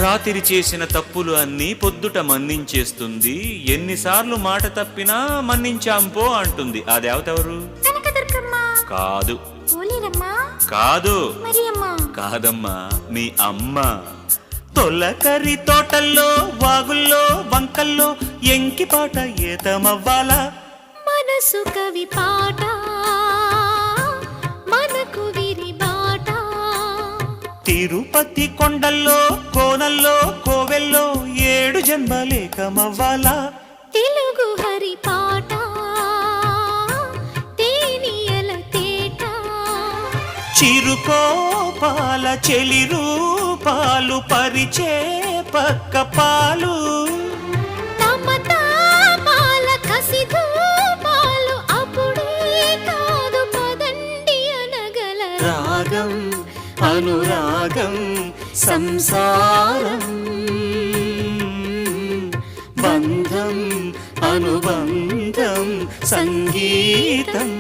రాత్రి చేసిన తప్పులు అన్నీ పొద్దుట మన్నించేస్తుంది, ఎన్నిసార్లు మాట తప్పినా మన్నించాంపో అంటుంది. ఆ దేవత ఎవరు? కాదు కాదు కాదమ్మా, మీ అమ్మ. తొలకరి తోటల్లో వాగుల్లో వంకల్లో ఎంకి పాట ఏతమవ్వాలా? మనసు కవి పాట మనకు విరి బాట. తిరుపతి కొండల్లో కోనల్లో కోవెల్లో 7 జన్మలేకమవ్వాలా? తెలుగు హరి పాట తేనియల తేట. చిరుకోపాల చెలి రూపాలు పరిచే పక్క పాలు. తమతాపాల కసిధూపాలు అప్పుడే కాదు పదండి అనగల. రాగం అనురాగం సంసారం, బంధం అనుబంధం సంగీతం.